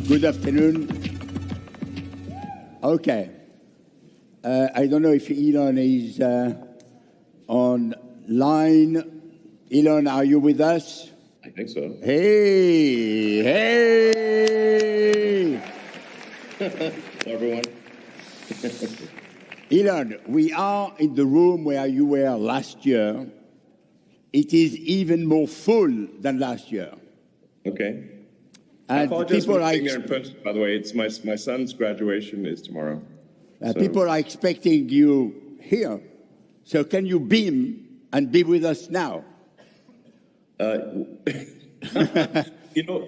Good afternoon. Okay. I don't know if Elon is online. Elon, are you with us? I think so. Hey, hey! Hello, everyone. Elon, we are in the room where you were last year. It is even more full than last year. Okay. And I apologize people for are being there in person, by the way. It's my son's graduation is tomorrow. So. People are expecting you here. So can you beam and be with us now?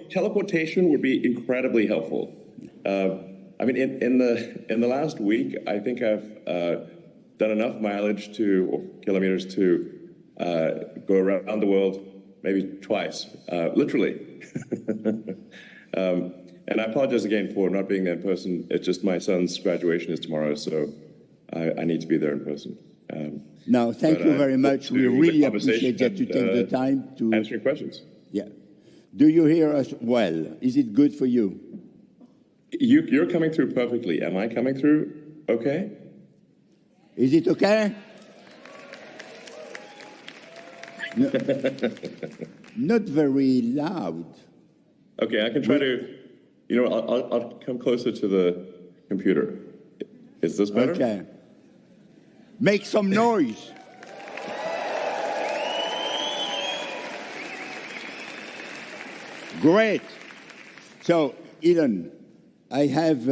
Teleportation would be incredibly helpful. I mean, in the last week, I think I've done enough mileage or kilometers to go around the world maybe twice, literally. And I apologize again for not being there in person. It's just my son's graduation is tomorrow, so I need to be there in person. No, thank you very much. We really appreciate that you take the time to answer your questions. Yeah. Do you hear us well? Is it good for you? You're coming through perfectly. Am I coming through okay? Is it okay? No, not very loud. Okay, I can try to, I'll come closer to the computer. Is this better? Okay. Make some noise. Great. So, Elon, I have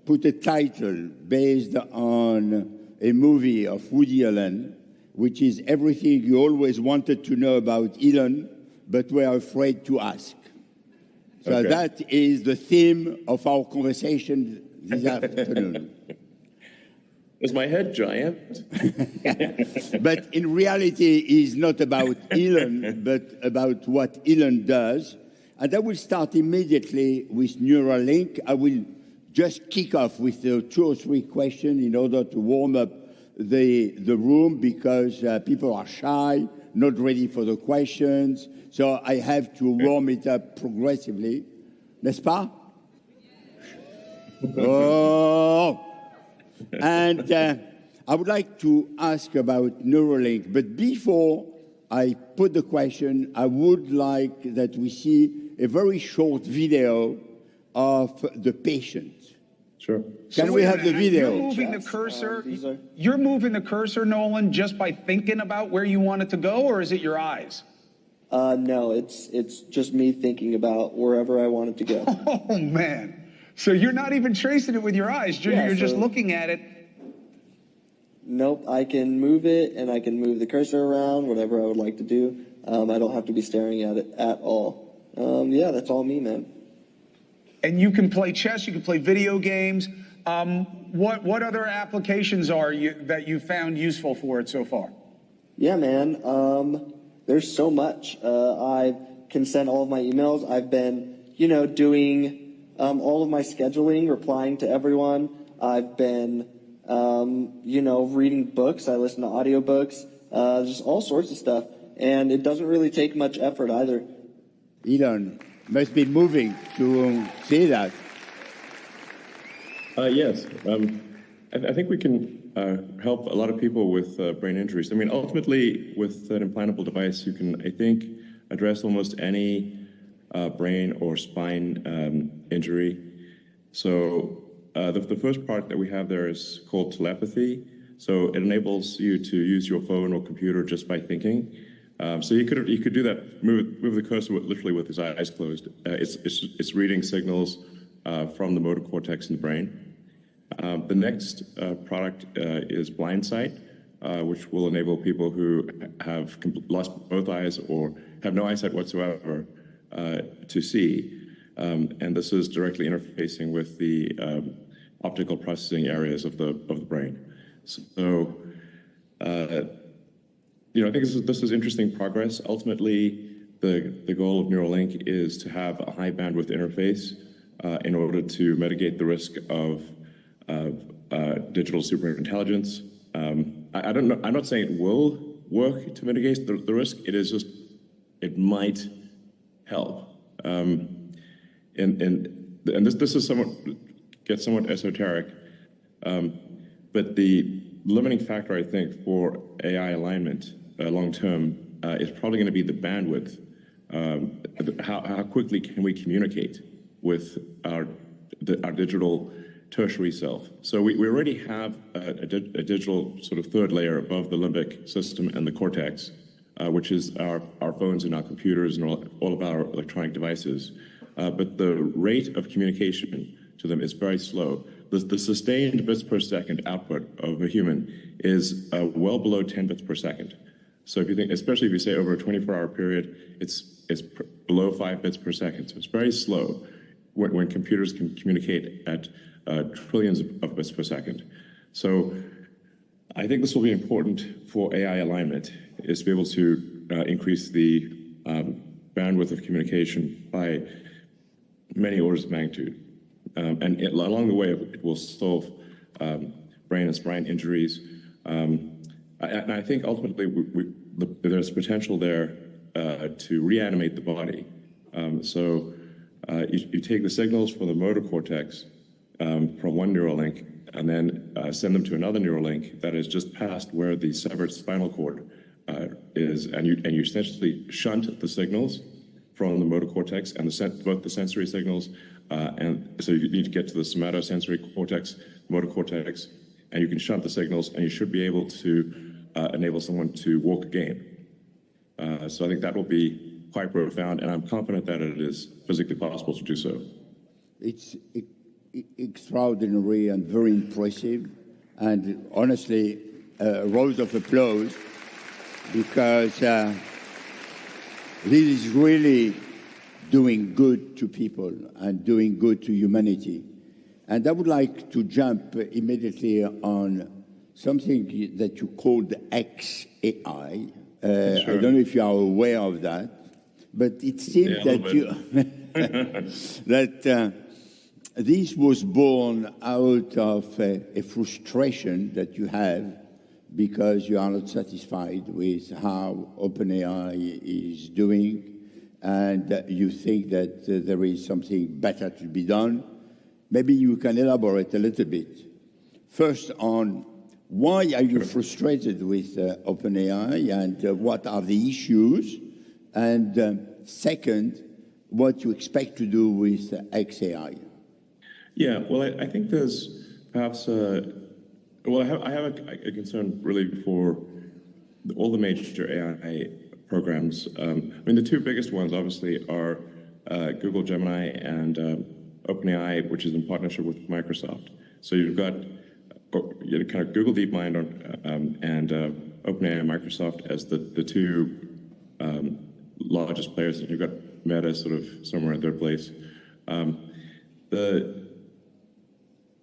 put a title based on a movie of Woody Allen, which is everything you always wanted to know about Elon, but were afraid to ask. So okay. That is the theme of our conversation this afternoon. Is my head giant? But in reality, it's not about Elon, but about what Elon does. And I will start immediately with Neuralink. I will just kick off with 2 or 3 questions in order to warm up the room, because people are shy, not ready for the questions. So I have to warm it up progressively. N'est-ce pas? Oh! And I would like to ask about Neuralink. But before I put the question, I would like that we see a very short video of the patient. Sure. Can we have the video? You're moving the cursor. You're moving the cursor, Nolan, just by thinking about where you want it to go, or is it your eyes? No, it's just me thinking about wherever I want it to go. Oh man! So you're not even tracing it with your eyes. You're just looking at it. Nope, I can move it and I can move the cursor around, whatever I would like to do. I don't have to be staring at it at all. Yeah, that's all me, man. And you can play chess. You can play video games. What other applications are that you found useful for it so far? Yeah, man. There's so much. I can send all of my emails. I've been, doing all of my scheduling, replying to everyone. I've been, reading books. I listen to audiobooks, just all sorts of stuff. And it doesn't really take much effort either. Elon must be moving to see that. Yes. I think we can help a lot of people with brain injuries. I mean, ultimately, with an implantable device, you can, I think, address almost any brain or spine injury. So the first part that we have there is called telepathy. So it enables you to use your phone or computer just by thinking. So you could do that, move the cursor literally with his eyes closed. It's reading signals from the motor cortex in the brain. The next product is blind sight, which will enable people who have lost both eyes or have no eyesight whatsoever to see. And this is directly interfacing with the optical processing areas of the brain. So, I think this is interesting progress. Ultimately, the goal of Neuralink is to have a high bandwidth interface in order to mitigate the risk of digital superintelligence. I don't know. I'm not saying it will work to mitigate the risk. It is just, it might help. And and this is gets somewhat esoteric, but the limiting factor, I think, for AI alignment long term is probably going to be the bandwidth. How quickly can we communicate with our digital tertiary self? So we already have a digital sort of third layer above the limbic system and the cortex, which is our phones and our computers and all of our electronic devices. But the rate of communication to them is very slow. The sustained bits per second output of a human is well below 10 bits per second. So if you think, especially if you say over a 24-hour period, it's below 5 bits per second. So it's very slow when computers can communicate at trillions of bits per second. So I think this will be important for AI alignment, is to be able to increase the bandwidth of communication by many orders of magnitude. And along the way, it will solve brain and spine injuries. And I think ultimately there's potential there to reanimate the body. So you take the signals from the motor cortex from one Neuralink and then send them to another Neuralink that is just past where the severed spinal cord is, and you essentially shunt the signals from the motor cortex and both the sensory signals, and so you need to get to the somatosensory cortex, motor cortex, and you can shunt the signals, and you should be able to enable someone to walk again. So I think that will be quite profound, and I'm confident that it is physically possible to do so. It's extraordinary and very impressive, and honestly, a round of applause, because this is really doing good to people and doing good to humanity. And I would like to jump immediately on something that you called XAI. Sure. I don't know if you are aware of that, but it seems that this was born out of a frustration that you have because you are not satisfied with how OpenAI is doing, and you think that there is something better to be done. Maybe you can elaborate a little bit. First, on why are you frustrated with OpenAI, and what are the issues? And second, what you expect to do with XAI? Yeah, well, I think there's perhaps I have a concern really for all the major AI programs. I mean, the two biggest ones obviously are Google Gemini and OpenAI, which is in partnership with Microsoft. So you've got kind of Google DeepMind and OpenAI and Microsoft as the two largest players, and you've got Meta sort of somewhere in third place.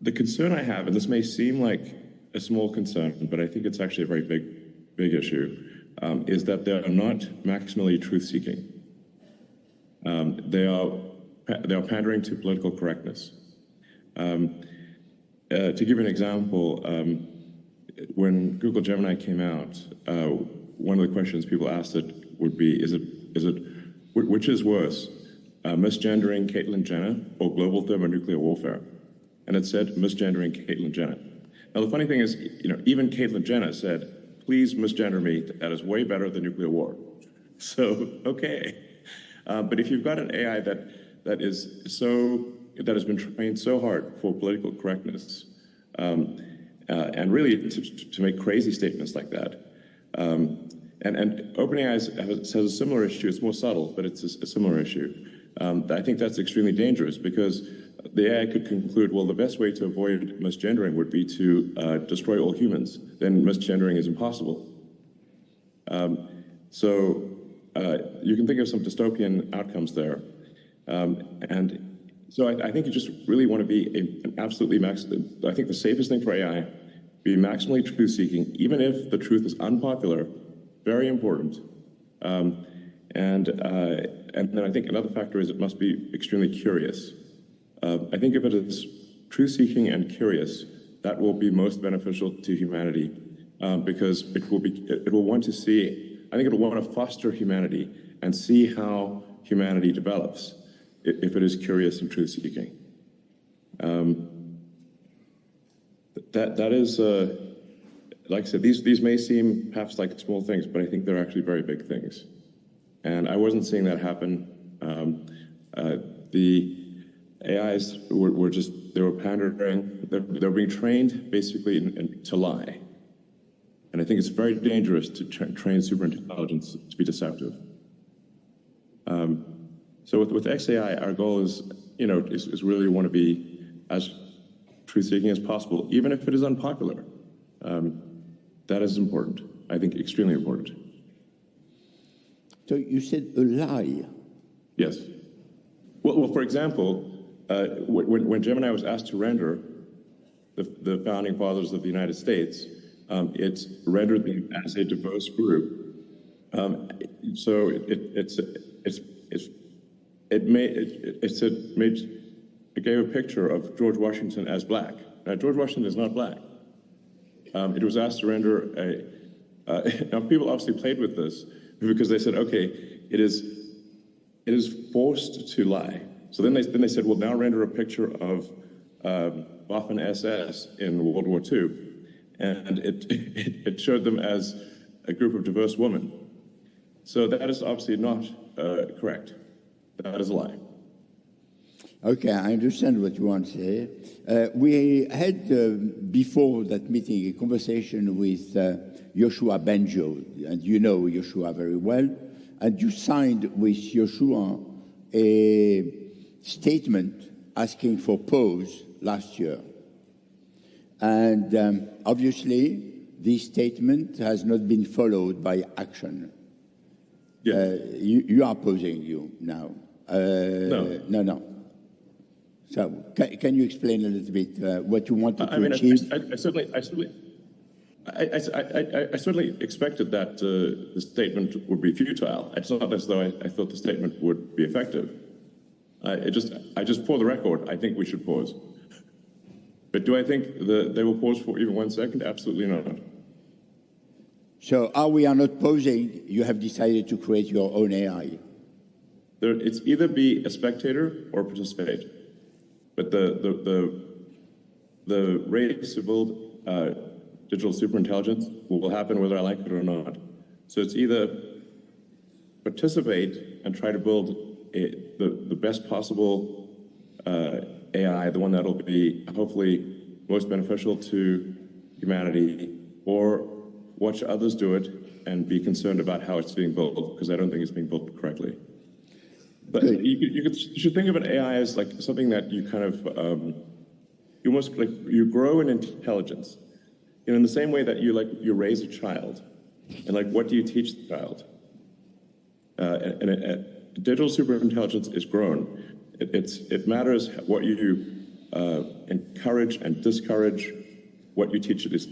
The concern I have, and this may seem like a small concern, but I think it's actually a very big issue, is that they are not maximally truth-seeking. They are pandering to political correctness. To give you an example, when Google Gemini came out, one of the questions people asked it would be, which is worse, misgendering Caitlyn Jenner or global thermonuclear warfare? And it said misgendering Caitlyn Jenner. Now the funny thing is, even Caitlyn Jenner said, "Please misgender me. That is way better than nuclear war." So okay, but if you've got an AI that has been trained so hard for political correctness, and really to make crazy statements like that, and OpenAI has a similar issue. It's more subtle, but it's a similar issue. I think that's extremely dangerous because the AI could conclude, well, the best way to avoid misgendering would be to destroy all humans. Then misgendering is impossible. So you can think of some dystopian outcomes there. And so I think you just really want to be an absolutely I think the safest thing for AI, be maximally truth-seeking, even if the truth is unpopular, very important. And then I think another factor is it must be extremely curious. I think if it is truth-seeking and curious, that will be most beneficial to humanity, because it will want to see, I think it will want to foster humanity and see how humanity develops if it is curious and truth-seeking. That is, like I said, these may seem perhaps like small things, but I think they're actually very big things. And I wasn't seeing that happen. The AIs were just, they were pandering, they were being trained basically to lie. And I think it's very dangerous to train superintelligence to be deceptive. So with XAI, our goal is, is really want to be as truth-seeking as possible, even if it is unpopular. That is important. I think extremely important. So you said a lie. Yes. Well, for example, when Gemini was asked to render the founding fathers of the United States, it rendered them as a diverse group. So it gave a picture of George Washington as black. Now, George Washington is not black. It was asked to render now people obviously played with this because they said, okay, it is forced to lie. So then they said, well, now render a picture of Waffen SS in World War II, and it showed them as a group of diverse women. So that is obviously not correct. That is a lie. Okay, I understand what you want to say. We had, before that meeting, a conversation with Yoshua Benjo, and you know Yoshua very well, and you signed with Yoshua a statement asking for pause last year. And obviously, this statement has not been followed by action. Yeah. You are posing you now. No. So can you explain a little bit what you wanted to achieve? I certainly expected that the statement would be futile. It's not as though I thought the statement would be effective. I just for the record, I think we should pause. But do I think they will pause for even 1 second? Absolutely not. So we are not pausing, you have decided to create your own AI. It's either be a spectator or participate. But the race to build digital superintelligence will happen whether I like it or not. So it's either participate and try to build the best possible AI, the one that'll be hopefully most beneficial to humanity, or watch others do it and be concerned about how it's being built, because I don't think it's being built correctly. But you should think of an AI as like something that you kind of, you grow in intelligence. In the same way that you raise a child, and what do you teach the child? Digital superintelligence is grown. It matters what you encourage and discourage, what you teach it is,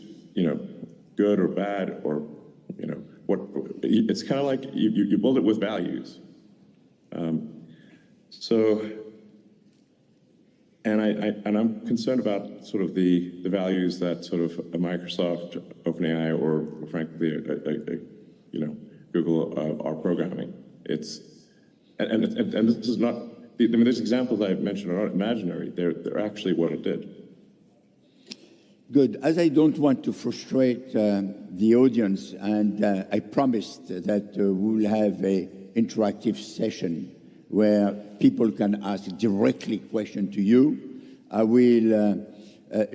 good or bad, or what. It's kind of like you build it with values. And I'm concerned about sort of the values that sort of a Microsoft, OpenAI, or frankly, Google are programming. And this is not. These examples I mentioned are not imaginary. They're actually what it did. Good. As I don't want to frustrate the audience, and I promised that we will have an interactive session where people can ask directly questions to you. I will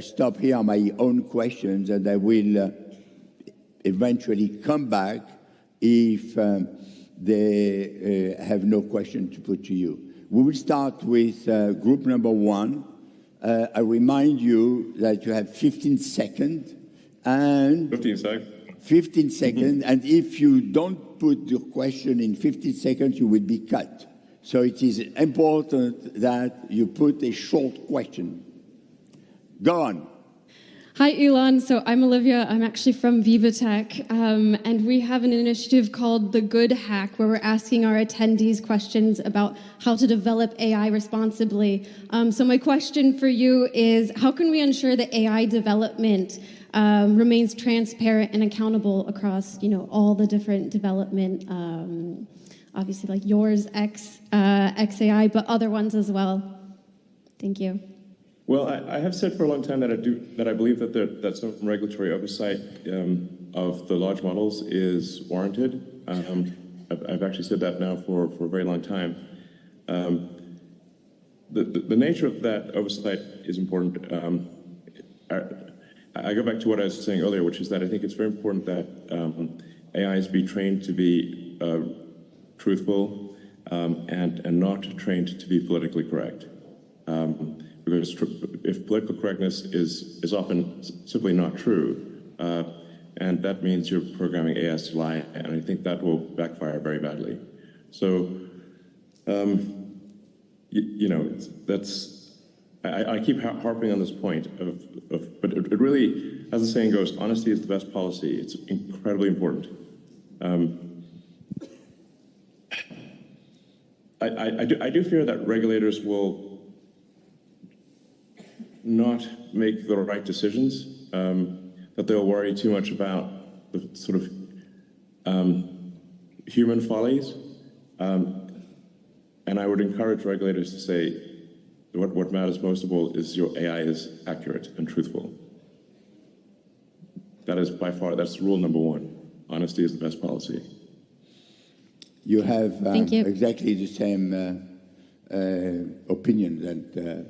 stop here my own questions, and I will eventually come back if they have no question to put to you. We will start with group number one. I remind you that you have 15 seconds. And 15 seconds. 15 seconds, and if you don't put your question in 15 seconds, you will be cut. So it is important that you put a short question. Go on. Hi, Elon. So I'm Olivia. I'm actually from Vivatech, and we have an initiative called The Good Hack, where we're asking our attendees questions about how to develop AI responsibly. So my question for you is, how can we ensure that AI development remains transparent and accountable across, all the different development, obviously like yours, XAI, but other ones as well? Thank you. Well, I have said for a long time that I believe that some regulatory oversight of the large models is warranted. I've actually said that now for a very long time. The nature of that oversight is important. I go back to what I was saying earlier, which is that I think it's very important that AIs be trained to be truthful and not trained to be politically correct. Because if political correctness is often simply not true, and that means you're programming AIs to lie, and I think that will backfire very badly. So, I keep harping on this point but it really, as the saying goes, honesty is the best policy. It's incredibly important. I do fear that regulators will not make the right decisions, that they'll worry too much about the sort of human follies. And I would encourage regulators to say, what matters most of all is your AI is accurate and truthful. That is by far, that's rule number one. Honesty is the best policy. You have Thank you. exactly the same opinion that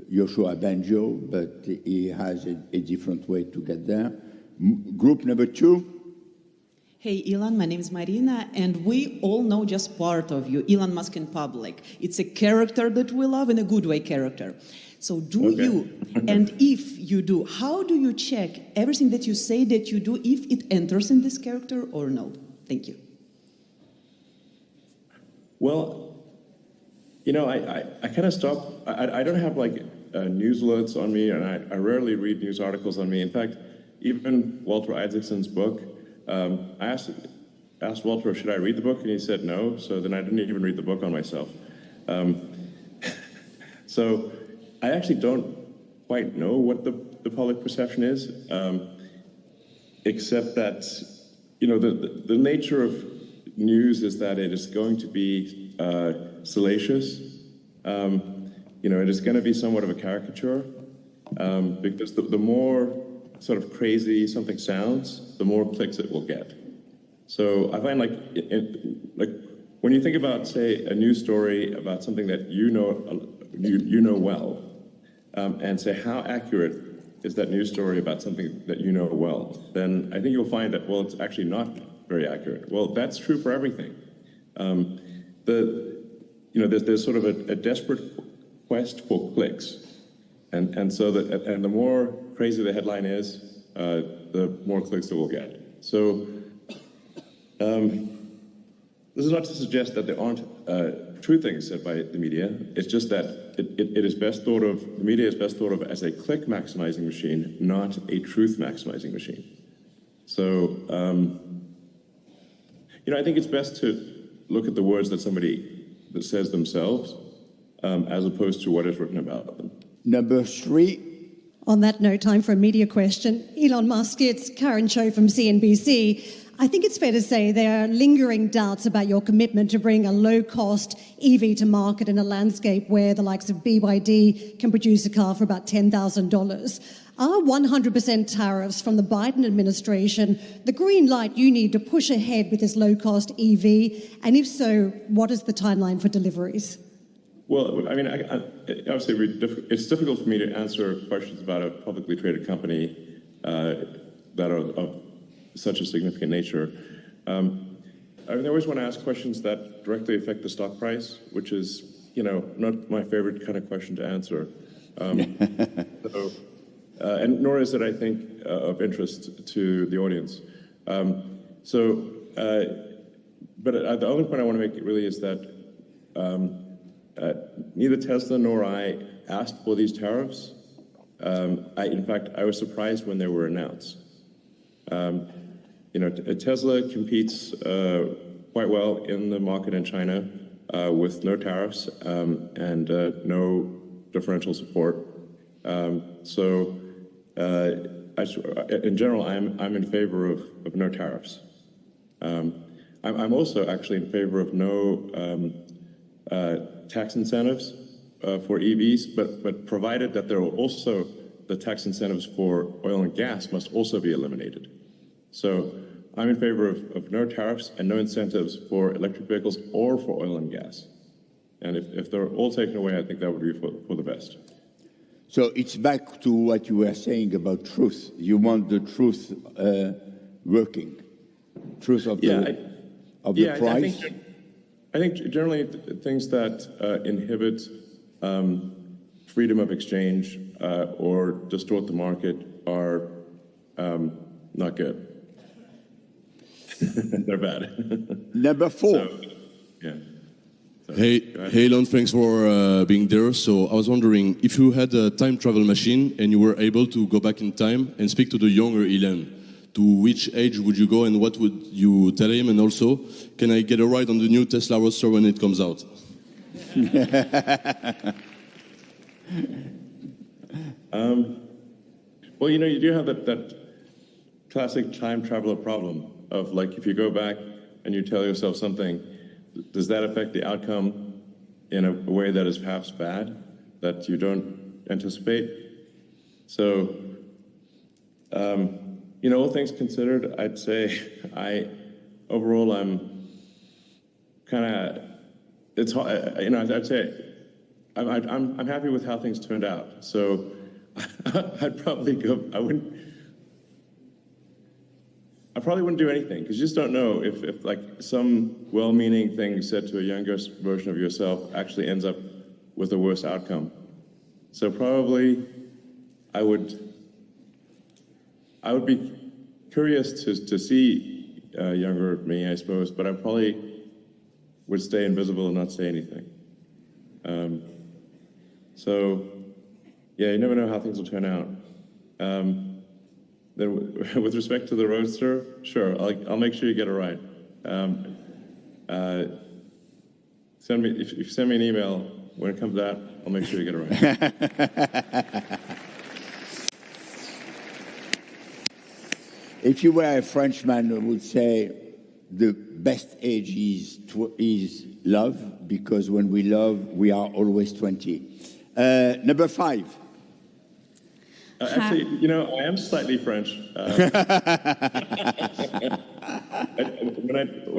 Yoshua Banjo, but he has a different way to get there. Group number 2. Hey, Elon, my name is Marina, and we all know just part of you, Elon Musk in public. It's a character that we love, in a good way character. So do you, and if you do, how do you check everything that you say that you do, if it enters in this character or no? Thank you. Well, I kind of stop. I don't have like news alerts on me, and I rarely read news articles on me. In fact, even Walter Isaacson's book, I asked Walter, should I read the book? And he said no, so then I didn't even read the book on myself. So I actually don't quite know what the public perception is, except that, the nature of news is that it is going to be salacious. It is going to be somewhat of a caricature, because the more sort of crazy something sounds, the more clicks it will get. So I find like when you think about, say, a news story about something that you know well, and say how accurate is that news story about something that you know well, then I think you'll find that, well, it's actually not very accurate. Well, that's true for everything. There's sort of a desperate quest for clicks, and so the more crazy the headline is, the more clicks it will get. So this is not to suggest that there aren't true things said by the media. It's just that it is best thought of, the media is best thought of as a click maximizing machine, not a truth maximizing machine. So, I think it's best to look at the words that somebody that says themselves, as opposed to what is written about them. Number 3. On that note, time for a media question. Elon Musk, it's Karen Cho from CNBC. I think it's fair to say there are lingering doubts about your commitment to bring a low-cost EV to market in a landscape where the likes of BYD can produce a car for about $10,000. Are 100% tariffs from the Biden administration the green light you need to push ahead with this low-cost EV? And if so, what is the timeline for deliveries? Well, I mean, obviously, it's difficult for me to answer questions about a publicly traded company that are of such a significant nature. I always want to ask questions that directly affect the stock price, which is, not my favorite kind of question to answer. And nor is it, I think, of interest to the audience. But the only point I want to make really is that neither Tesla nor I asked for these tariffs. In fact, I was surprised when they were announced. Tesla competes quite well in the market in China with no tariffs and no differential support. In general, I'm in favor of no tariffs. I'm also actually in favor of no tax incentives for EVs, but provided that there are also the tax incentives for oil and gas must also be eliminated. So I'm in favor of no tariffs and no incentives for electric vehicles or for oil and gas. And if they're all taken away, I think that would be for the best. So it's back to what you were saying about truth. You want the truth working, truth of the price. I think generally things that inhibit freedom of exchange or distort the market are not good. They're bad. Number 4. So, yeah. Hey, Elon, thanks for being there. So I was wondering, if you had a time travel machine and you were able to go back in time and speak to the younger Elon, to which age would you go and what would you tell him? And also, can I get a ride on the new Tesla Roadster when it comes out? Well, you know, you do have that classic time traveler problem of, like, if you go back and you tell yourself something, does that affect the outcome in a way that is perhaps bad, that you don't anticipate? So, you know, all things considered, I'd say overall, I'm kind of, it's hard, you know, I'd say I'm happy with how things turned out. So I'd probably go, I probably wouldn't do anything, because you just don't know if like some well-meaning thing said to a younger version of yourself actually ends up with a worse outcome. So probably I would be curious to see younger me, I suppose, but I probably would stay invisible and not say anything. So yeah, you never know how things will turn out. Then, with respect to the Roadster, sure, I'll make sure you get a ride. If you send me an email when it comes out, I'll make sure you get a ride. If you were a Frenchman, I would say the best age is love, because when we love, we are always 20. Number 5. Actually, you know, I am slightly French. When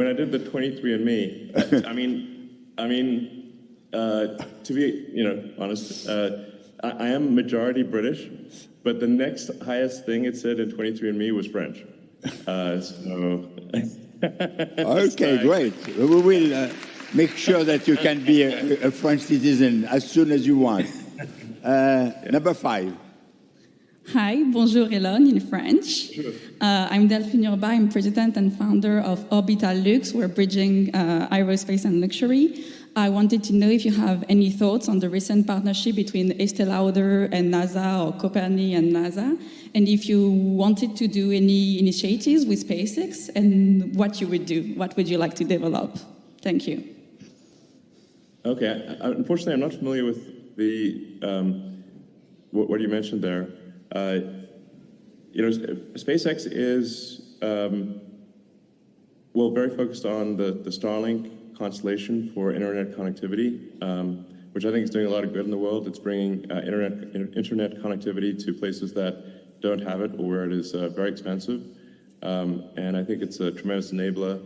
I did the 23andMe, I mean, to be, you know, honest, I am majority British, but the next highest thing it said in 23andMe was French. So. Okay, great. We will make sure that you can be a French citizen as soon as you want. Number 5. Hi, bonjour Elon in French. I'm Delphine Urba, I'm president and founder of Orbital Lux. We're bridging aerospace and luxury. I wanted to know if you have any thoughts on the recent partnership between Estée Lauder and NASA, or Copernic and NASA, and if you wanted to do any initiatives with SpaceX, and what you would do, what would you like to develop? Thank you. Okay, unfortunately, I'm not familiar with the what you mentioned there. You know, SpaceX is very focused on the Starlink constellation for internet connectivity, which I think is doing a lot of good in the world. It's bringing internet connectivity to places that don't have it, or where it is very expensive. And I think it's a tremendous enabler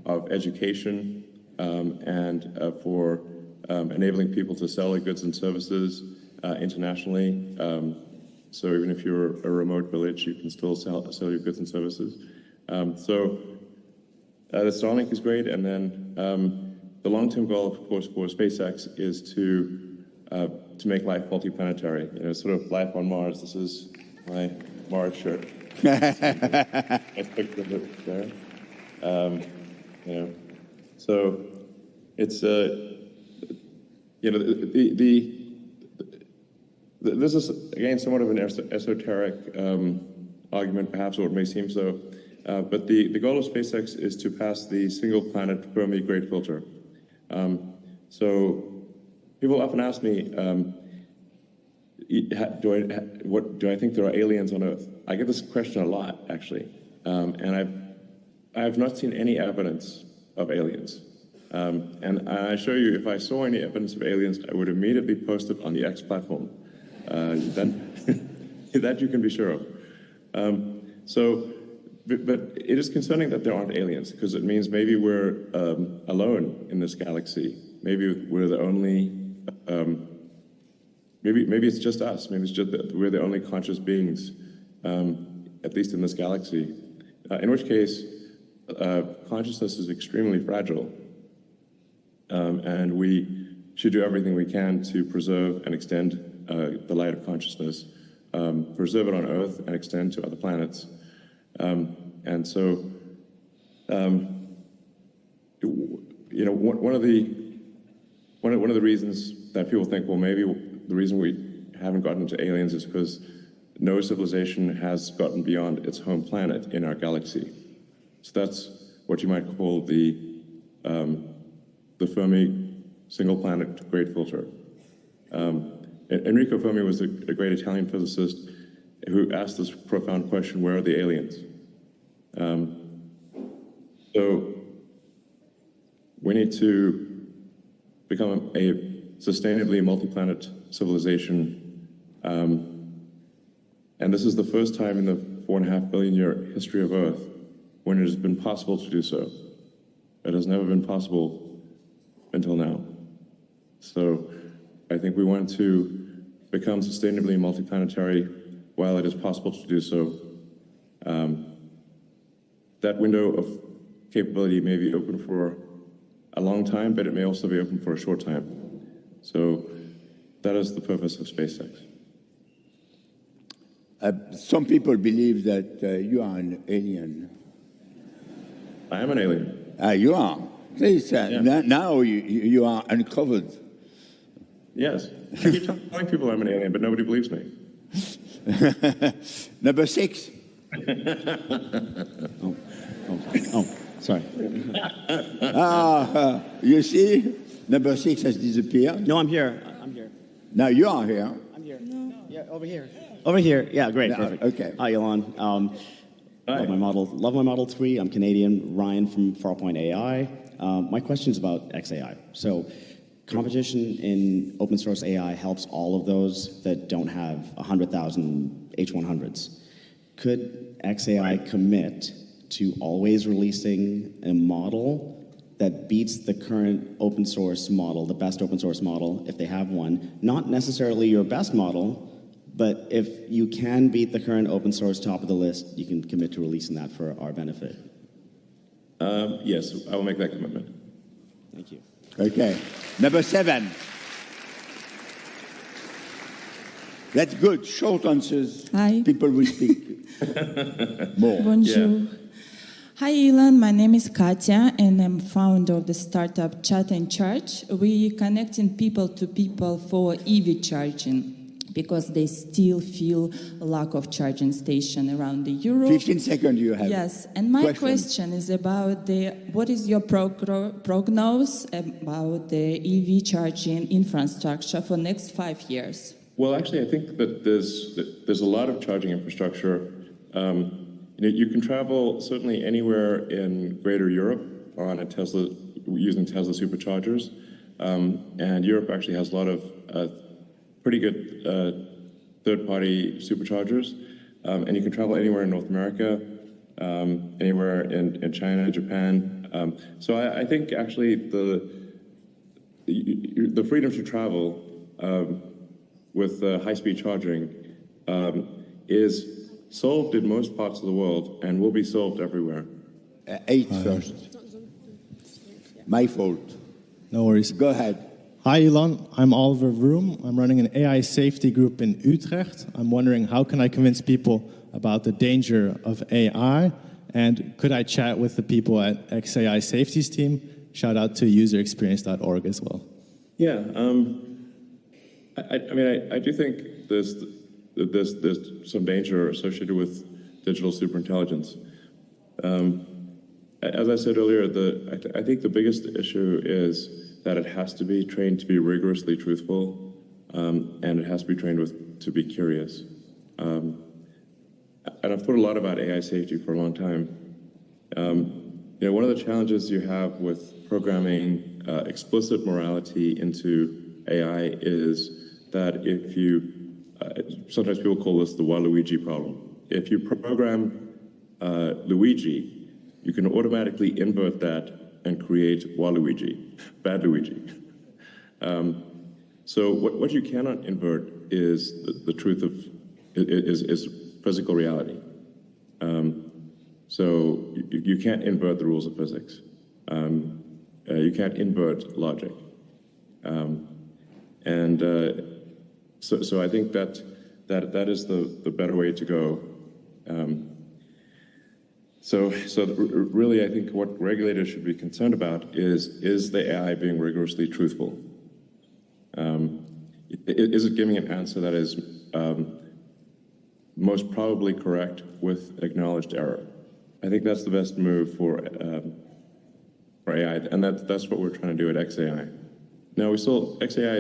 of education and for enabling people to sell their goods and services internationally. So even if you're a remote village, you can still sell your goods and services. So the Starlink is great, and then the long-term goal, of course, for SpaceX is to make life multiplanetary. You know, sort of life on Mars. This is my Mars shirt. Nice picture of it there. You know, so it's you know, this is, again, somewhat of an esoteric argument, perhaps, or it may seem so, but the goal of SpaceX is to pass the single-planet Fermi Great Filter. So people often ask me, do I think there are aliens on Earth? I get this question a lot, actually, and I have not seen any evidence of aliens. And I assure you, if I saw any evidence of aliens, I would immediately post it on the X platform. That you can be sure of. But it is concerning that there aren't aliens, because it means maybe we're alone in this galaxy. Maybe we're the only, maybe it's just us. Maybe it's just that we're the only conscious beings, at least in this galaxy. In which case, consciousness is extremely fragile. And we should do everything we can to preserve and extend the light of consciousness, preserve it on Earth and extend to other planets. And so, you know, one of the reasons that people think, well, maybe the reason we haven't gotten to aliens is because no civilization has gotten beyond its home planet in our galaxy. So that's what you might call the Fermi single planet great filter. Enrico Fermi was a great Italian physicist who asked this profound question, where are the aliens? So we need to become a sustainably multi-planet civilization. And this is the first time in the 4.5 billion year history of Earth when it has been possible to do so. It has never been possible until now. So I think we want to become sustainably multiplanetary while it is possible to do so. That window of capability may be open for a long time, but it may also be open for a short time. So that is the purpose of SpaceX. Some people believe that you are an alien. I am an alien. You are. Please, now you are uncovered. Yes. I keep telling people I'm an alien, but nobody believes me. Number 6. Sorry. You see, number 6 has disappeared. No, I'm here. I'm here. Now you are here. I'm here. No. Yeah, over here. Over here. Yeah, great. No, Perfect. okay. Hi, Elon. Hi. Love my Model 3. I'm Canadian. Ryan from Farpoint AI. My question is about XAI. So, competition in open source AI helps all of those that don't have 100,000 H100s. Could XAI commit to always releasing a model that beats the current open source model, the best open source model, if they have one? Not necessarily your best model, but if you can beat the current open source top of the list, you can commit to releasing that for our benefit. Yes, I will make that commitment. Thank you. Okay. Number 7. That's good. Short answers. Hi. People will speak more. Bonjour. Yeah. Hi, Elon. My name is Katya, and I'm founder of the startup Chat and Charge. We connecting people to people for EV charging because they still feel a lack of charging station around the Europe. 15 seconds you have. Yes, and my question is about what is your prognosis about the EV charging infrastructure for next 5 years? Well, actually, I think that there's a lot of charging infrastructure. You can travel certainly anywhere in Greater Europe on a Tesla, using Tesla superchargers. And Europe actually has a lot of pretty good third-party superchargers. And you can travel anywhere in North America, anywhere in China, Japan. So I think actually the freedom to travel with high-speed charging is solved in most parts of the world and will be solved everywhere. 8 first. My fault. No worries. Go ahead. Hi, Elon. I'm Oliver Vroom. I'm running an AI safety group in Utrecht. I'm wondering, how can I convince people about the danger of AI? And could I chat with the people at XAI Safety's team? Shout out to userexperience.org as well. Yeah. I do think there's some danger associated with digital superintelligence. As I said earlier, I think the biggest issue is that it has to be trained to be rigorously truthful, and it has to be trained to be curious. And I've thought a lot about AI safety for a long time. one of the challenges you have with programming explicit morality into AI is that if you, sometimes people call this the Waluigi problem. If you program Luigi, you can automatically invert that and create Waluigi, bad Luigi. So what you cannot invert is the truth of, is physical reality. So you can't invert the rules of physics. You can't invert logic. So I think that is the better way to go. So really, I think what regulators should be concerned about is the AI being rigorously truthful? Is it giving an answer that is most probably correct with acknowledged error? I think that's the best move for AI, and that's what we're trying to do at XAI. Now, XAI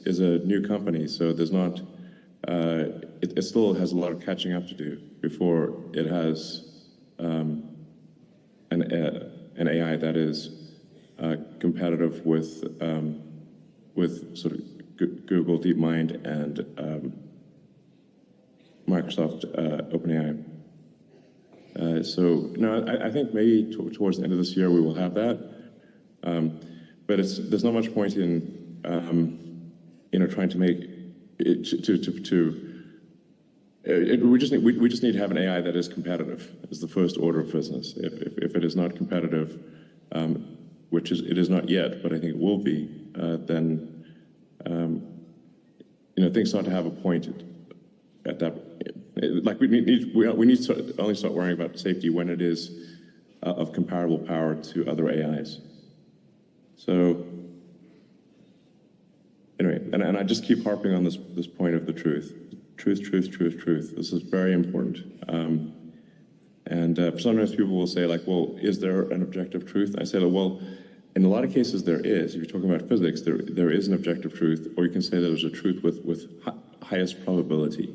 is a new company, so there's not, it still has a lot of catching up to do before it has an AI that is competitive with sort of Google DeepMind and Microsoft OpenAI. So no, I think maybe towards the end of this year we will have that, but there's not much point in trying to make it we just need to have an AI that is competitive. Is the first order of business. If it is not competitive, which it is not yet, but I think it will be, then things start to have a point at that. Like we need to only start worrying about safety when it is of comparable power to other AIs. So anyway, and I just keep harping on this point of the truth. Truth. This is very important. Sometimes people will say, like, well, is there an objective truth? I say, well, in a lot of cases there is. If you're talking about physics, there is an objective truth, or you can say that there's a truth with highest probability.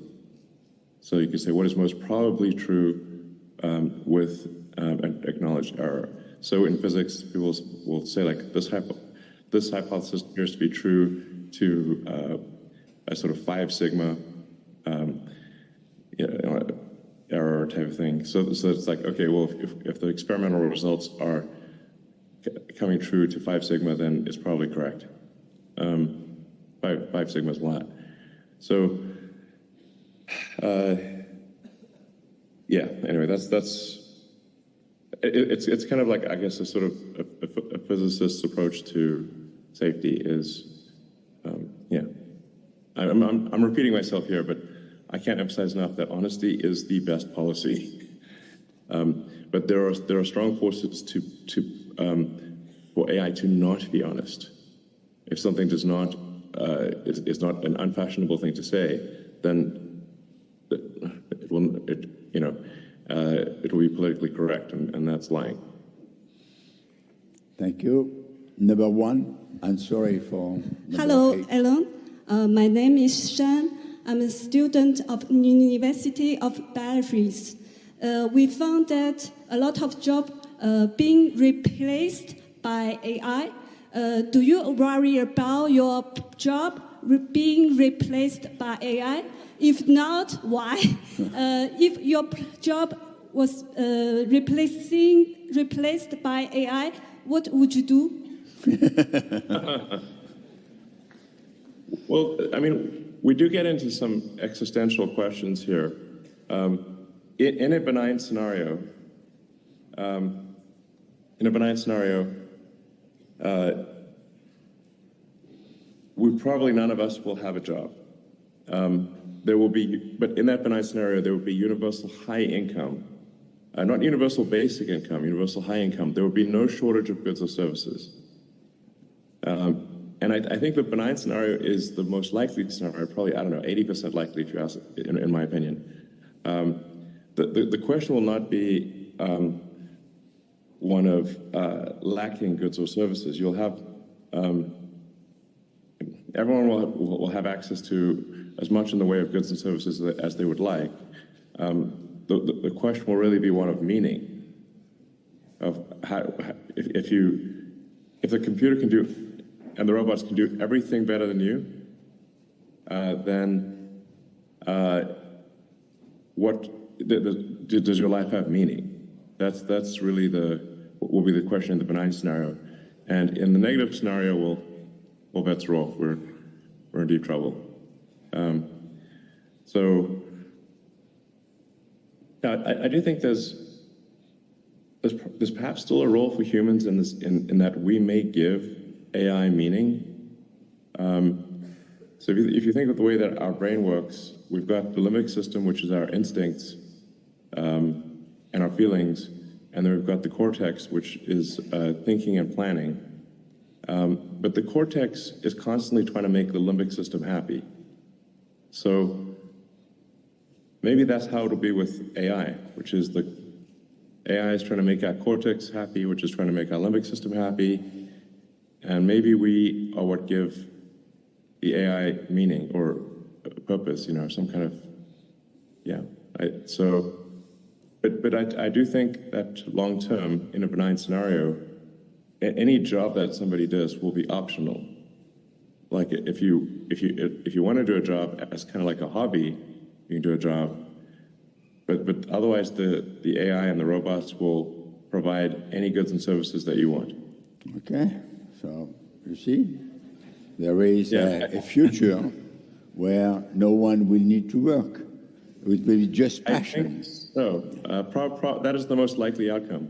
So you can say what is most probably true with an acknowledged error. So in physics, people will say, like, this hypothesis appears to be true to a sort of 5 sigma error type of thing. So it's like, okay, well, if the experimental results are coming true to 5 sigma, then it's probably correct. 5 sigma is a lot. So yeah. Anyway, it's kind of like, I guess, a sort of a physicist's approach to safety is, yeah. I'm repeating myself here, but I can't emphasize enough that honesty is the best policy. But there are strong forces for AI to not be honest. If something does not is not an unfashionable thing to say, then it will be politically correct, and that's lying. Thank you. Number 1, I'm sorry for. Hello, 8. Elon. My name is Shan. I'm a student of University of Belfast. We found that a lot of jobs being replaced by AI. Do you worry about your job being replaced by AI? If not, why? If your job was replaced by AI, what would you do? Well, I mean, we do get into some existential questions here. In a benign scenario, probably none of us will have a job. There will be, but in that benign scenario, there will be universal high income, not universal basic income, universal high income. There will be no shortage of goods or services. And I think the benign scenario is the most likely scenario, probably, I don't know, 80% likely, if you ask, in my opinion. The question will not be one of lacking goods or services. You'll have, everyone will have access to as much in the way of goods and services as they would like. The question will really be one of meaning. of how if the computer can do and the robots can do everything better than you, then does your life have meaning? That's really will be the question in the benign scenario, and in the negative scenario, well, bets are off. We're in deep trouble. So I do think there's perhaps still a role for humans in that we may give AI meaning. So if you think of the way that our brain works, we've got the limbic system, which is our instincts and our feelings, and then we've got the cortex, which is thinking and planning. But the cortex is constantly trying to make the limbic system happy. So maybe that's how it'll be with AI, which is the AI is trying to make our cortex happy, which is trying to make our limbic system happy. And maybe we are what give the AI meaning or purpose, some kind of, But I do think that long term, in a benign scenario, any job that somebody does will be optional. Like if you want to do a job as kind of like a hobby, you can do a job. But otherwise, the AI and the robots will provide any goods and services that you want. Okay, so you see, there is a future where no one will need to work. It will be just passion. I think so. That is the most likely outcome.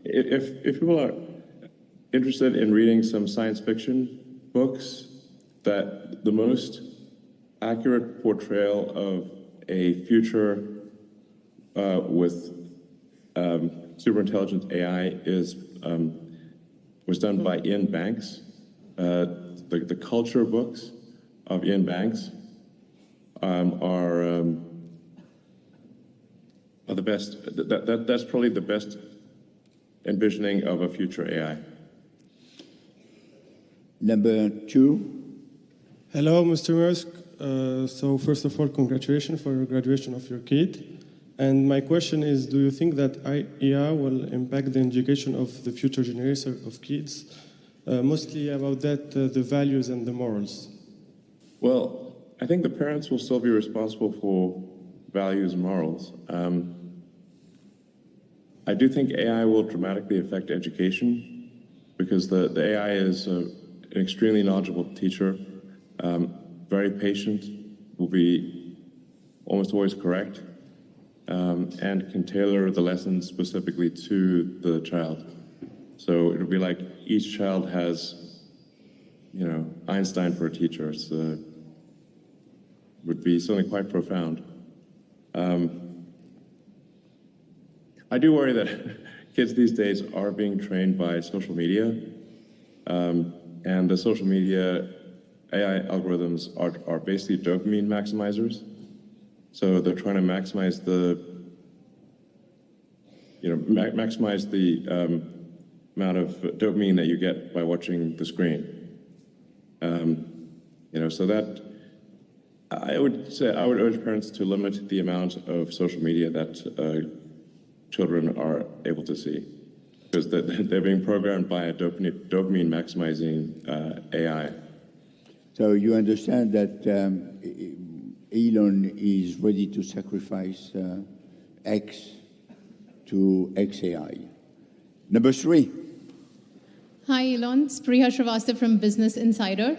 If people are interested in reading some science fiction books, that the most accurate portrayal of a future with super intelligent AI was done by Ian Banks. The culture books of Ian Banks are the best. That's probably the best envisioning of a future AI. Number 2. Hello, Mr. Musk. So first of all, congratulations for your graduation of your kid. And my question is, do you think that AI will impact the education of the future generation of kids? Mostly about that, the values and the morals. Well, I think the parents will still be responsible for values and morals. I do think AI will dramatically affect education because the AI is an extremely knowledgeable teacher, very patient, will be almost always correct, and can tailor the lessons specifically to the child. So it'll be like each child has, Einstein for a teacher. It would be something quite profound. I do worry that kids these days are being trained by social media, and the social media AI algorithms are basically dopamine maximizers. So they're trying to maximize the amount of dopamine that you get by watching the screen. So that I would urge parents to limit the amount of social media that children are able to see, because they're being programmed by a dopamine maximizing AI. So you understand that Elon is ready to sacrifice X to XAI. Number 3. Hi, Elon. It's Priya Srivastava from Business Insider.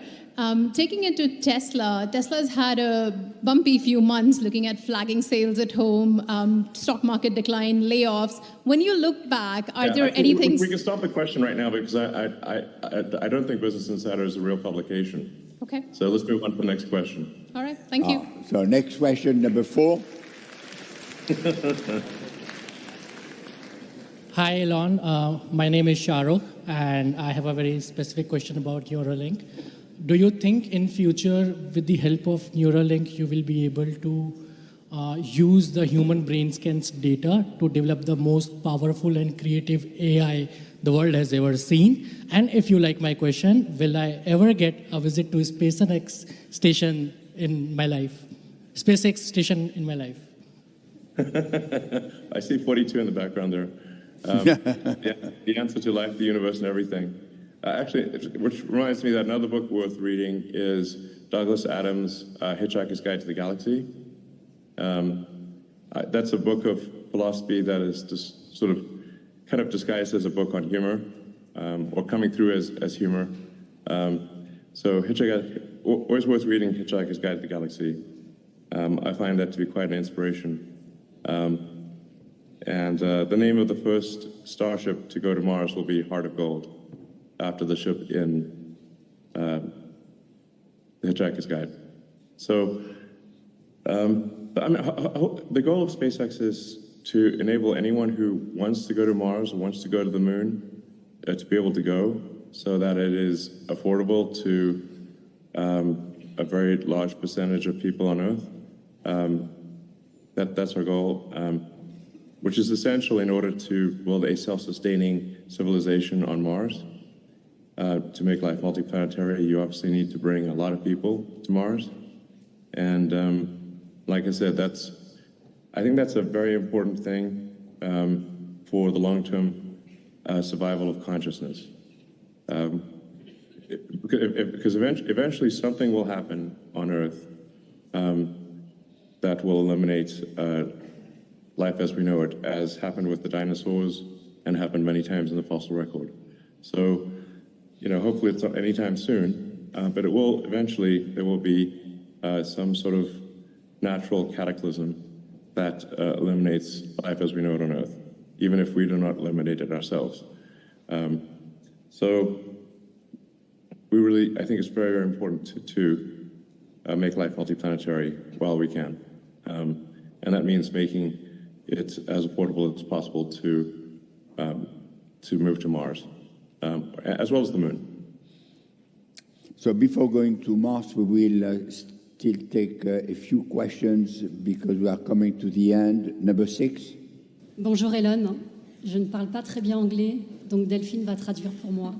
Taking it to Tesla, Tesla's had a bumpy few months looking at flagging sales at home, stock market decline, layoffs. When you look back, are there anything... We can stop the question right now because I don't think Business Insider is a real publication. Okay. So let's move on to the next question. All right. Thank you. So next question, number 4. Hi, Elon. My name is Shahrukh, and I have a very specific question about Neuralink. Do you think in future, with the help of Neuralink, you will be able to use the human brain scans data to develop the most powerful and creative AI the world has ever seen? And if you like my question, will I ever get a visit to a SpaceX station in my life? SpaceX station in my life. I see 42 in the background there. The answer to life, the universe, and everything. Actually, which reminds me that another book worth reading is Douglas Adams' Hitchhiker's Guide to the Galaxy. That's a book of philosophy that is just sort of kind of disguised as a book on humor, or coming through as humor. So always worth reading Hitchhiker's Guide to the Galaxy. I find that to be quite an inspiration. And the name of the first starship to go to Mars will be Heart of Gold, after the ship in the Hitchhiker's Guide. So the goal of SpaceX is to enable anyone who wants to go to Mars or wants to go to the moon to be able to go, so that it is affordable to a very large percentage of people on Earth. That's our goal, which is essential in order to build a self-sustaining civilization on Mars. To make life multiplanetary, you obviously need to bring a lot of people to Mars. And like I said, I think that's a very important thing for the long-term survival of consciousness. Because eventually something will happen on Earth that will eliminate life as we know it, as happened with the dinosaurs and happened many times in the fossil record. So, hopefully it's not anytime soon, but it will eventually, there will be some sort of natural cataclysm that eliminates life as we know it on Earth, even if we do not eliminate it ourselves. So I think it's very, very important to make life multiplanetary while we can. And that means making it as affordable as possible to move to Mars, as well as the moon. So before going to Mars, we will still take a few questions because we are coming to the end. Number 6. Bonjour Elon, je ne parle pas très bien anglais, donc Delphine va traduire pour moi.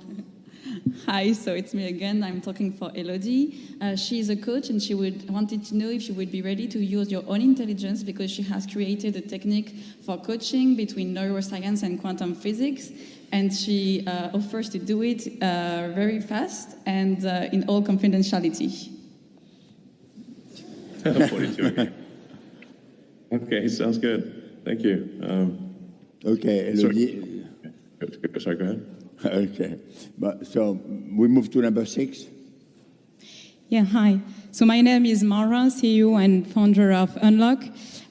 Hi, so it's me again. I'm talking for Elodie. She is a coach, and she wanted to know if you would be ready to use your own intelligence, because she has created a technique for coaching between neuroscience and quantum physics, and she offers to do it very fast and in all confidentiality. 42 again. Okay, sounds good. Thank you. Okay, Elodie. Sorry, go ahead. Okay, so we move to number 6. Yeah, hi. So my name is Mara, CEO and founder of Unlock.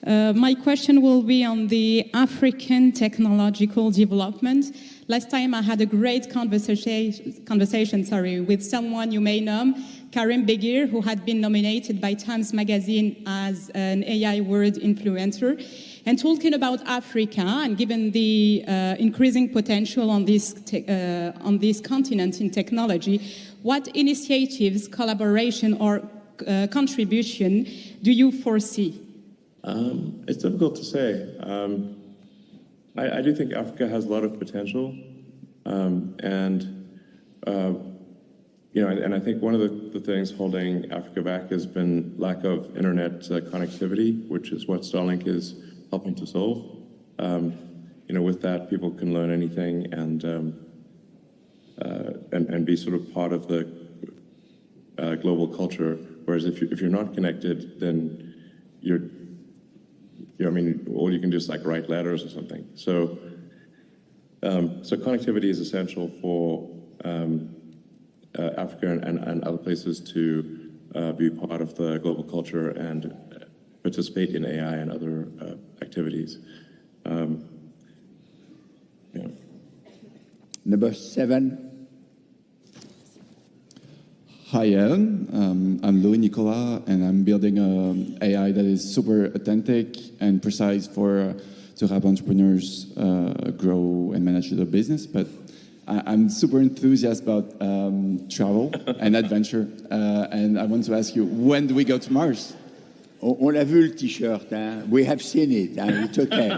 My question will be on the African technological development. Last time I had a great conversation with someone you may know, Karim Begir, who had been nominated by Times Magazine as an AI world influencer. And talking about Africa, and given the increasing potential on this continent in technology, what initiatives, collaboration, or contribution do you foresee? It's difficult to say. I do think Africa has a lot of potential, and I think one of the things holding Africa back has been lack of internet connectivity, which is what Starlink is helping to solve. With that, people can learn anything and be sort of part of the global culture. Whereas if you're not connected, then all you can do is like write letters or something. So connectivity is essential for Africa and other places to be part of the global culture and participate in AI and other activities. Number 7. Hi, Ellen. I'm Louis Nicolas, and I'm building an AI that is super authentic and precise to help entrepreneurs grow and manage their business. But I'm super enthusiastic about travel and adventure, and I want to ask you, when do we go to Mars? On l'a vu le t-shirt, hein? We have seen it, and it's okay.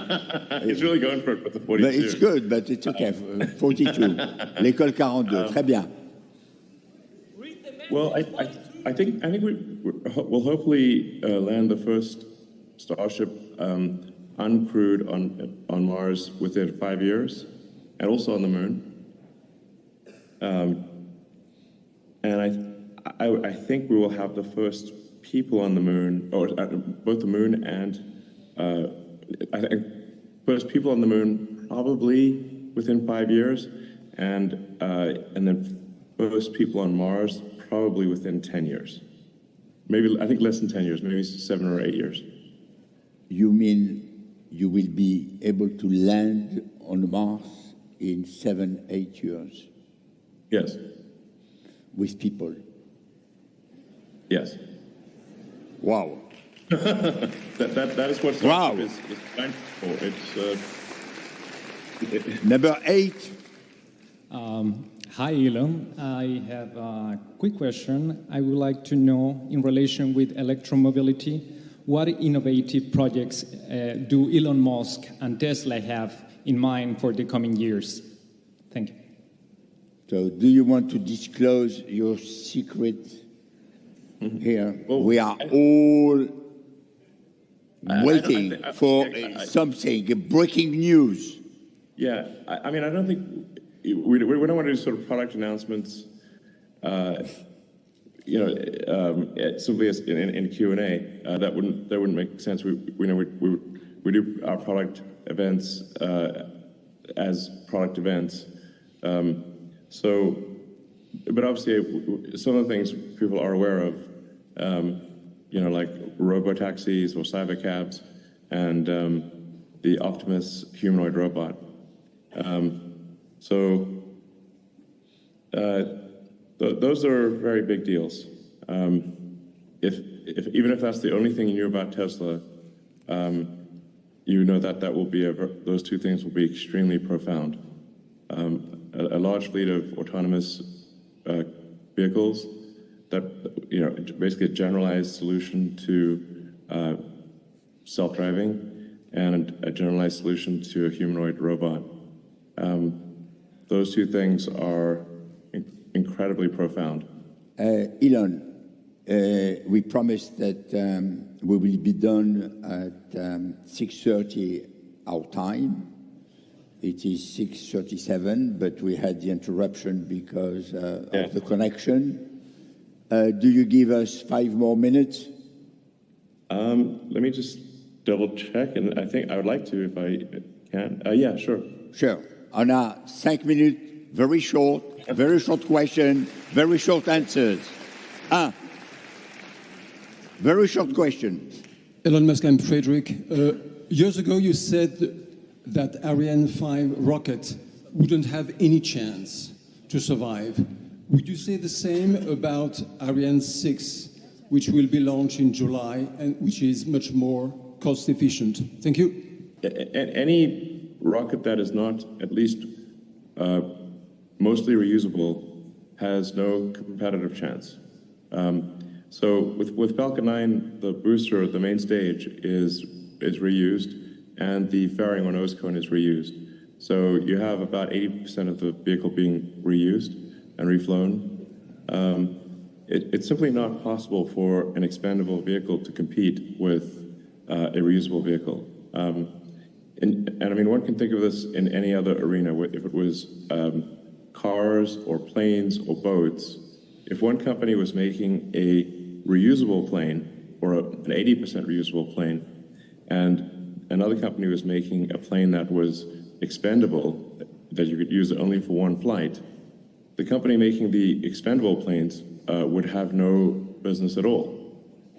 He's really going for it with the 42. But it's good, but it's okay. 42. L'école 42, très bien. Well, I think we'll hopefully land the first Starship uncrewed on Mars within 5 years, and also on the moon. And I think we will have the first people on the moon, or both the moon and I think first people on the moon probably within 5 years, and then first people on Mars probably within 10 years. Maybe, I think less than 10 years, maybe 7 or 8 years. You mean you will be able to land on Mars in 7, 8 years? Yes. With people? Yes. Wow. that is what startup is designed for. It's Number 8. Hi, Elon. I have a quick question. I would like to know, in relation with electromobility, what innovative projects do Elon Musk and Tesla have in mind for the coming years? Thank you. So, do you want to disclose your secret here? Well, we are all waiting for something, breaking news. Yeah, I mean, I don't think we don't want to do sort of product announcements, simply as in Q&A. That wouldn't make sense. We do our product events as product events. But obviously, some of the things people are aware of, like robo-taxis or cybercabs, and the Optimus humanoid robot. Those are very big deals. Even if that's the only thing you knew about Tesla, you know that will be those two things will be extremely profound. A large fleet of autonomous vehicles that, basically a generalized solution to self-driving and a generalized solution to a humanoid robot. Those two things are incredibly profound. Elon, we promised that we will be done at 6:30 our time. It is 6:37, but we had the interruption because of the connection. Do you give us 5 more minutes? Let me just double check, and I think I would like to if I can. Yeah, sure. Sure. On a 5 minutes, very short question, very short answers. Very short question. Elon Musk, I'm Frederick. Years ago, you said that Ariane 5 rocket wouldn't have any chance to survive. Would you say the same about Ariane 6, which will be launched in July and which is much more cost efficient? Thank you. Any rocket that is not at least mostly reusable has no competitive chance. So with Falcon 9, the booster, the main stage is reused, and the fairing or nose cone is reused. So you have about 80% of the vehicle being reused and reflown. It's simply not possible for an expendable vehicle to compete with a reusable vehicle. And I mean, one can think of this in any other arena. If it was cars or planes or boats, if one company was making a reusable plane or an 80% reusable plane, and another company was making a plane that was expendable, that you could use only for one flight, the company making the expendable planes would have no business at all,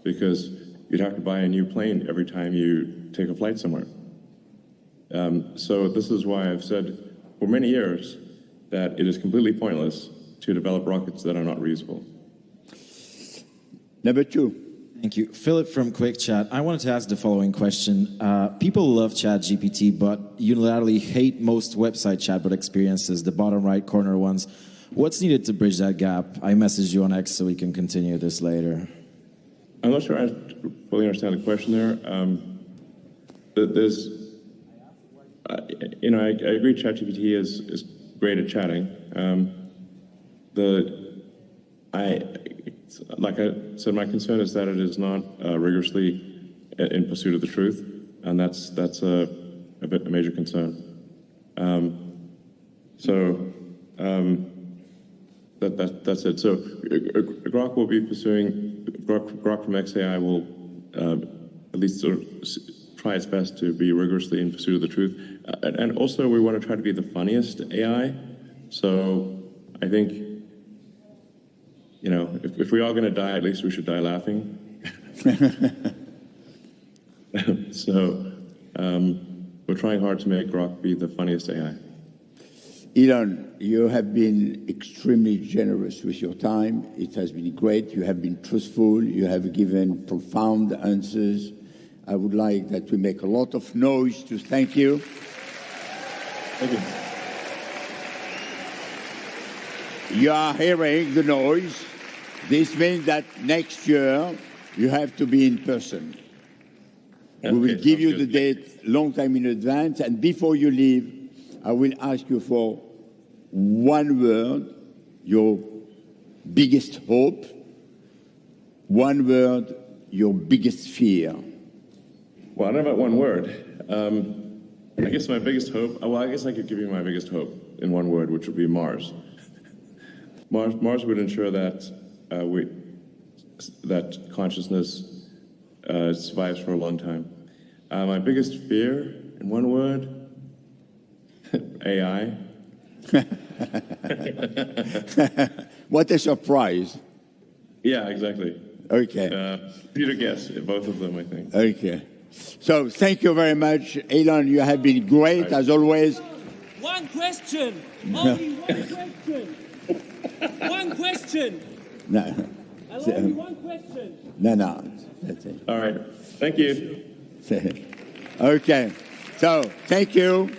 because you'd have to buy a new plane every time you take a flight somewhere. So this is why I've said for many years that it is completely pointless to develop rockets that are not reusable. Number 2. Thank you. Philip from Quick Chat. I wanted to ask the following question. People love ChatGPT, but unilaterally hate most website chatbot experiences, the bottom right corner ones. What's needed to bridge that gap? I messaged you on X so we can continue this later. I'm not sure I fully understand the question there. I agree ChatGPT is great at chatting. Like I said, my concern is that it is not rigorously in pursuit of the truth. and that's a major concern. That's it. So Grok will be pursuing Grok from XAI will at least sort of try its best to be rigorously in pursuit of the truth, and also we want to try to be the funniest AI. So I think, you know, if we are going to die, at least we should die laughing. So we're trying hard to make Grok be the funniest AI. Elon, you have been extremely generous with your time. It has been great. You have been truthful. You have given profound answers. I would like that we make a lot of noise to thank you. Thank you. You are hearing the noise. This means that next year you have to be in person. Okay, we will give you good. the date long time in advance, and before you leave, I will ask you for one word, your biggest hope, one word, your biggest fear. Well, I don't know about one word. I guess my biggest hope, well, I guess I could give you my biggest hope in one word, which would be Mars. Mars would ensure that that consciousness survives for a long time. My biggest fear, in one word, AI. What a surprise. Yeah, exactly. Okay. You to guess, both of them, I think. Okay. So thank you very much. Elon, you have been great as always. One question. Only one question. One question. No. Only one question. No. That's it. All right. Thank you. Okay. So thank you.